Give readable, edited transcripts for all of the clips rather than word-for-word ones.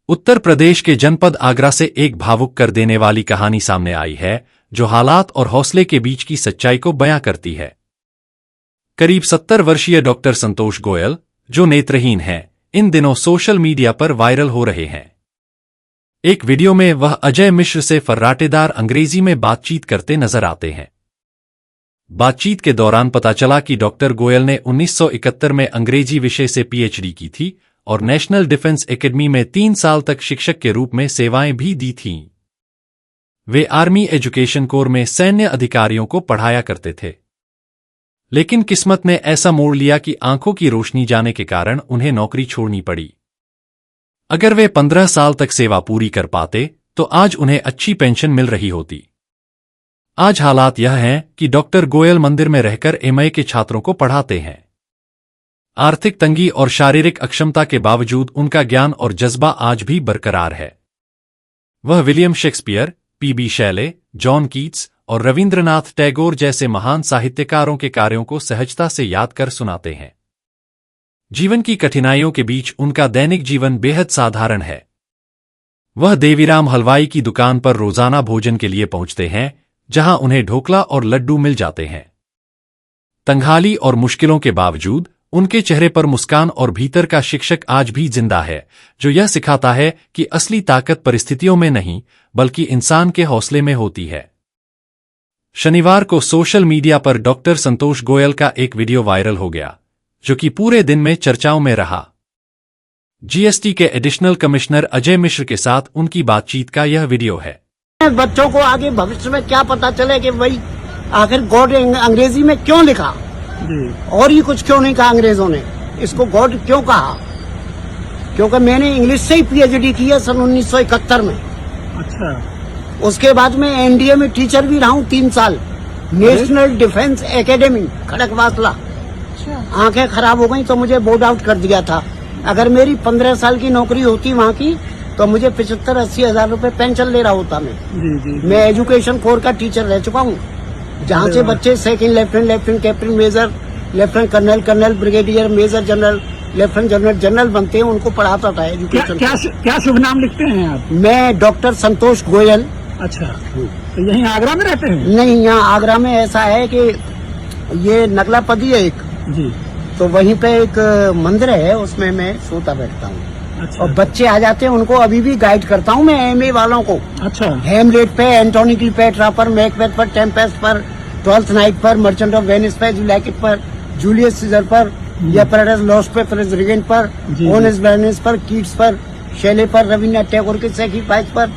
उत्तर प्रदेश के जनपद आगरा से एक भावुक कर देने वाली कहानी सामने आई है जो हालात और हौसले के बीच की सच्चाई को बयां करती है। करीब 70 वर्षीय डॉक्टर संतोष गोयल, जो नेत्रहीन हैं, इन दिनों सोशल मीडिया पर वायरल हो रहे हैं। एक वीडियो में वह अजय मिश्र से फर्राटेदार अंग्रेजी में बातचीत करते नजर आते हैं। बातचीत के दौरान पता चला कि डॉक्टर गोयल ने 1971 में अंग्रेजी विषय से पीएचडी की थी और नेशनल डिफेंस एकेडमी में 3 साल तक शिक्षक के रूप में सेवाएं भी दी थीं। वे आर्मी एजुकेशन कोर में सैन्य अधिकारियों को पढ़ाया करते थे, लेकिन किस्मत ने ऐसा मोड़ लिया कि आंखों की रोशनी जाने के कारण उन्हें नौकरी छोड़नी पड़ी। अगर वे 15 साल तक सेवा पूरी कर पाते तो आज उन्हें अच्छी पेंशन मिल रही होती। आज हालात यह हैं कि डॉक्टर गोयल मंदिर में रहकर एमए के छात्रों को पढ़ाते हैं। आर्थिक तंगी और शारीरिक अक्षमता के बावजूद उनका ज्ञान और जज्बा आज भी बरकरार है। वह William Shakespeare, PB Shelley, John Keats और रविंद्रनाथ टैगोर जैसे महान साहित्यकारों के कार्यों को सहजता से याद कर सुनाते हैं। जीवन की कठिनाइयों के बीच उनका दैनिक जीवन बेहद साधारण है। वह देवीराम हलवाई की दुकान पर रोजाना भोजन के लिए पहुंचते हैं, जहां उन्हें ढोकला और लड्डू मिल जाते हैं। तंगहाली और मुश्किलों के बावजूद उनके चेहरे पर मुस्कान और भीतर का शिक्षक आज भी जिंदा है, जो यह सिखाता है कि असली ताकत परिस्थितियों में नहीं बल्कि इंसान के हौसले में होती है। शनिवार को सोशल मीडिया पर डॉक्टर संतोष गोयल का एक वीडियो वायरल हो गया, जो कि पूरे दिन में चर्चाओं में रहा। जीएसटी के एडिशनल कमिश्नर अजय मिश्र के साथ उनकी बातचीत का यह वीडियो है। बच्चों को आगे भविष्य में क्या पता चले कि भाई आखिर गॉड अंग्रेजी में क्यों लिखा और ही कुछ क्यों नहीं कहा अंग्रेजों ने, इसको गॉड क्यों कहा? क्योंकि मैंने इंग्लिश से ही पीएचडी की है सन 1971 में। अच्छा। उसके बाद मैं एनडीए में टीचर भी रहा हूँ 3 साल, नेशनल डिफेंस एकेडमी खड़कवासला। आंखें खराब हो गई तो मुझे बोर्ड आउट कर दिया था। अगर मेरी 15 साल की नौकरी होती वहाँ की तो मुझे 75-80 हजार रुपए पेंशन ले रहा होता मैं। मैं एजुकेशन कोर का टीचर रह चुका हूँ, जहाँ से बच्चे second lieutenant captain major, lieutenant colonel brigadier, major general, lieutenant general बनते हैं, उनको पढ़ाता था एजुकेशन। क्या शुभ नाम लिखते हैं आप? मैं डॉक्टर संतोष गोयल। अच्छा, तो यहीं आगरा में रहते हैं? नहीं, यहाँ आगरा में ऐसा है कि ये नगलापदी है एक जी, तो वहीं पे एक मंदिर है, उसमें मैं सोता बैठता हूँ। अच्छा। और बच्चे आ जाते हैं, उनको अभी भी गाइड करता हूँ मैं एमए वालों को। अच्छा। हेमलेट पे, एंटोनी क्लीपेट्रा पर, मैकबेथ पर, टेम्पेस्ट पर, 12th नाइट पर, मर्चेंट ऑफ वेनिस पर, जुलैकिट पर, जूलियस सीजर पर, या पैराडाइज लॉस्ट पे, प्रिंस रिगेंट पर, ऑनेस्ट वेनिस पर, कीट्स पर, शैले पर, रविन्द्रनाथ टैगोर के सैक्रिफाइस पर,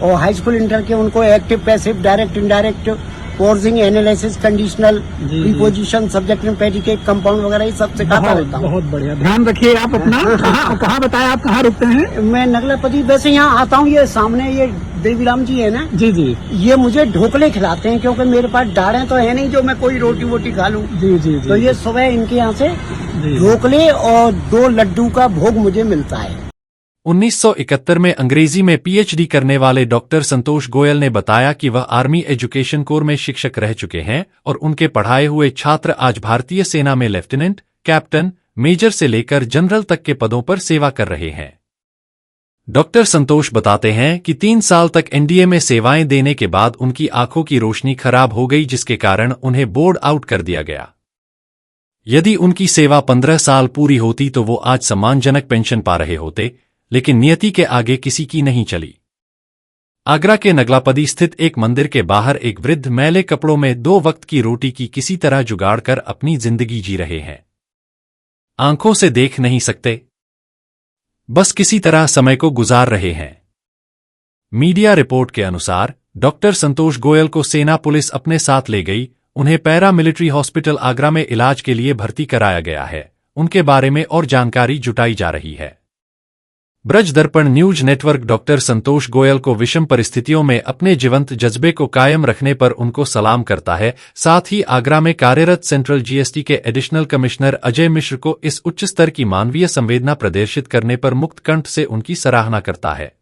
और हाई स्कूल इंटर के उनको active, passive, direct, indirect, forcing, analysis, conditional, preposition, subject and predicate, compound वगैरह ये सब सिखाता रहता हूँ। बहुत बढ़िया, ध्यान रखिए आप अपना। कहाँ बताया आप कहाँ रुकते हैं? मैं नगलापदी वैसे यहाँ आता हूँ, ये सामने ये देवीराम जी है ना जी जी, ये मुझे ढोकले खिलाते हैं, क्योंकि मेरे पास दाढ़ें तो है नहीं जो मैं कोई रोटी वोटी खा लूँ। जी जी जी, तो ये सुबह इनके यहाँ से ढोकले और 2 लड्डू का भोग मुझे मिलता है। 1971 में अंग्रेजी में पीएचडी करने वाले डॉक्टर संतोष गोयल ने बताया कि वह आर्मी एजुकेशन कोर में शिक्षक रह चुके हैं और उनके पढ़ाए हुए छात्र आज भारतीय सेना में लेफ्टिनेंट, कैप्टन, मेजर से लेकर जनरल तक के पदों पर सेवा कर रहे हैं। डॉक्टर संतोष बताते हैं कि 3 साल तक एनडीए में सेवाएं देने के बाद उनकी आंखों की रोशनी खराब हो गई, जिसके कारण उन्हें बोर्ड आउट कर दिया गया। यदि उनकी सेवा 15 साल पूरी होती तो वो आज सम्मानजनक पेंशन पा रहे होते, लेकिन नियति के आगे किसी की नहीं चली। आगरा के नगलापदी स्थित एक मंदिर के बाहर एक वृद्ध मैले कपड़ों में 2 वक्त की रोटी की किसी तरह जुगाड़ कर अपनी जिंदगी जी रहे हैं। आंखों से देख नहीं सकते, बस किसी तरह समय को गुजार रहे हैं। मीडिया रिपोर्ट के अनुसार डॉक्टर संतोष गोयल को सेना पुलिस अपने साथ ले गई। उन्हें पैरा मिलिट्री हॉस्पिटल आगरा में इलाज के लिए भर्ती कराया गया है। उनके बारे में और जानकारी जुटाई जा रही है। ब्रज दर्पण न्यूज नेटवर्क डॉक्टर संतोष गोयल को विषम परिस्थितियों में अपने जीवंत जज्बे को कायम रखने पर उनको सलाम करता है। साथ ही आगरा में कार्यरत सेंट्रल जीएसटी के एडिशनल कमिश्नर अजय मिश्र को इस उच्च स्तर की मानवीय संवेदना प्रदर्शित करने पर मुक्त कंठ से उनकी सराहना करता है।